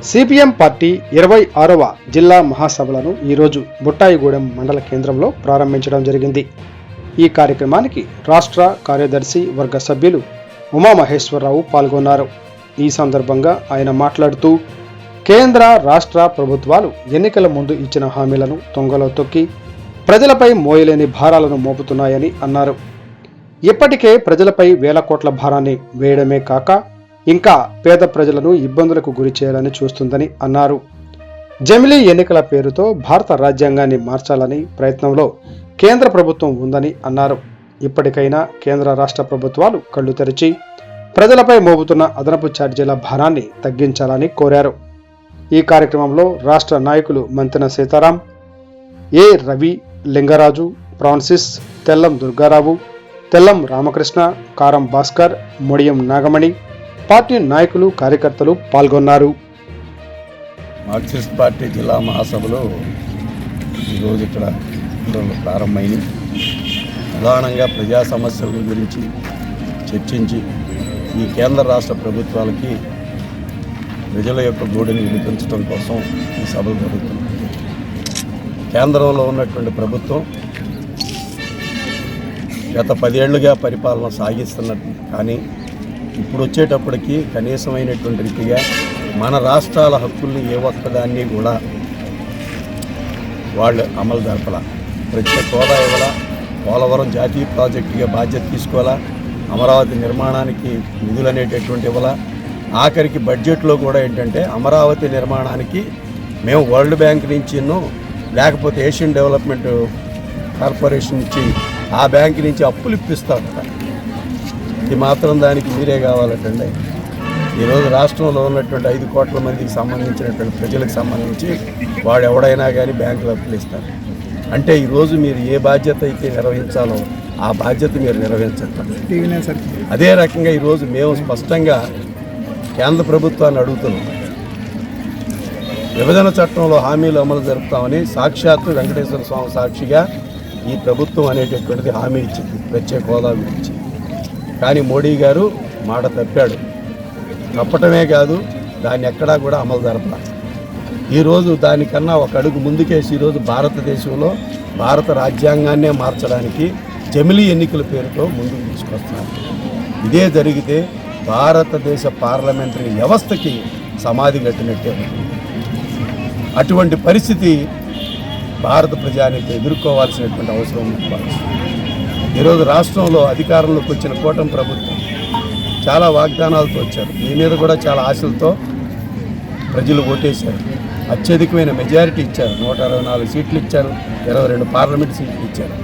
CPM party 26వ జిల్లా మహాసభలను ఈరోజు బుట్టాయిగూడెం మండల కేంద్రంలో ప్రారంభించడం జరిగింది. ఈ కార్యక్రమానికి రాష్ట్ర కార్యదర్శి వర్గ సభ్యులు ఉమామహేశ్వరరావు పాల్గొన్నారు. ఈ సందర్భంగా ఆయన మాట్లాడుతూ కేంద్ర రాష్ట్ర ప్రభుత్వాలు ఎన్నికల ముందు ఇచ్చిన హామీలను తొంగలో తొక్కి ప్రజలపై మోయలేని భారాలను మోపుతున్నాయని అన్నారు. ఇప్పటికే ప్రజలపై వేల కోట్ల భారాన్ని వేయడమే కాక ఇంకా పేద ప్రజలను ఇబ్బందులకు గురి చేయాలని చూస్తుందని అన్నారు. జమిలీ ఎన్నికల పేరుతో భారత రాజ్యాంగాన్ని మార్చాలని ప్రయత్నంలో కేంద్ర ప్రభుత్వం ఉందని అన్నారు. ఇప్పటికైనా కేంద్ర రాష్ట్ర ప్రభుత్వాలు కళ్లు తెరిచి ప్రజలపై మోపుతున్న అదనపు ఛార్జీల భారాన్ని తగ్గించాలని కోరారు. ఈ కార్యక్రమంలో రాష్ట్ర నాయకులు మంతెన సీతారాం, ఏ రవి, లింగరాజు, ఫ్రాన్సిస్, తెల్లం దుర్గారావు, తెల్లం రామకృష్ణ, కారం భాస్కర్, మొడియం నాగమణి, పార్టీ నాయకులు కార్యకర్తలు పాల్గొన్నారు. మార్క్సిస్ట్ పార్టీ జిల్లా మహాసభలో ఈరోజు ఇక్కడ ప్రారంభమైంది. ప్రధానంగా ప్రజా సమస్యల గురించి చర్చించి ఈ కేంద్ర రాష్ట్ర ప్రభుత్వాలకి ప్రజల యొక్క గోడుని వినిపించడం కోసం ఈ సభలు జరుగుతుంది. కేంద్రంలో ఉన్నటువంటి ప్రభుత్వం గత 10 ఏళ్లుగా పరిపాలన సాగిస్తున్నట్టు, కానీ ఇప్పుడు వచ్చేటప్పటికి కనీసమైనటువంటి రీతిగా మన రాష్ట్రాల హక్కుల్ని ఏ ఒక్కదాన్ని కూడా వాళ్ళు అమలు జరపాల. ప్రత్యేక హోదా ఇవ్వాల, పోలవరం జాతీయ ప్రాజెక్టుగా బాధ్యత తీసుకోవాలా, అమరావతి నిర్మాణానికి నిధులు అనేటటువంటి ఇవ్వాల. ఆఖరికి బడ్జెట్లో కూడా ఏంటంటే అమరావతి నిర్మాణానికి మేము వరల్డ్ బ్యాంక్ నుంచి లేకపోతే ఏషియన్ డెవలప్మెంట్ కార్పొరేషన్ నుంచి ఆ బ్యాంక్ నుంచి అప్పులు ఇప్పిస్తారట. ఇది మాత్రం దానికి మీరే కావాలటండి. ఈరోజు రాష్ట్రంలో ఉన్నటువంటి 5 కోట్ల మందికి సంబంధించినటువంటి ప్రజలకు సంబంధించి వాడు ఎవడైనా కానీ బ్యాంకులు అప్పులు ఇస్తారు. అంటే ఈరోజు మీరు ఏ బాధ్యత అయితే నిర్వహించాలో ఆ బాధ్యత మీరు నిర్వహించట్లేదు. అదే రకంగా ఈరోజు మేము స్పష్టంగా కేంద్ర ప్రభుత్వాన్ని అడుగుతున్నాం. విభజన చట్టంలో హామీలు అమలు జరుపుతామని సాక్షాత్తు వెంకటేశ్వర స్వామి సాక్షిగా ఈ ప్రభుత్వం అనేటటువంటిది హామీ ఇచ్చింది ప్రత్యేక హోదా గురించి. కానీ మోడీ గారు మాట తప్పాడు. తప్పటమే కాదు, దాన్ని ఎక్కడా కూడా అమలు జరపాలి. ఈరోజు దానికన్నా ఒక అడుగు ముందుకేసి ఈరోజు భారతదేశంలో భారత రాజ్యాంగాన్నే మార్చడానికి జమిలీ ఎన్నికల పేరుతో ముందుకు తీసుకొస్తున్నారు. ఇదే జరిగితే భారతదేశ పార్లమెంటరీ వ్యవస్థకి సమాధి కట్టినట్టే. అటువంటి పరిస్థితి భారత ప్రజానికి ఎదుర్కోవాల్సినటువంటి అవసరం ఉంది. ఈరోజు రాష్ట్రంలో అధికారంలోకి వచ్చిన కూటమి ప్రభుత్వం చాలా వాగ్దానాలతో వచ్చారు. మీ మీద కూడా చాలా ఆశలతో ప్రజలు ఓటేశారు. అత్యధికమైన మెజారిటీ ఇచ్చారు. 124 సీట్లు ఇచ్చారు, 22 పార్లమెంట్ సీట్లు ఇచ్చారు.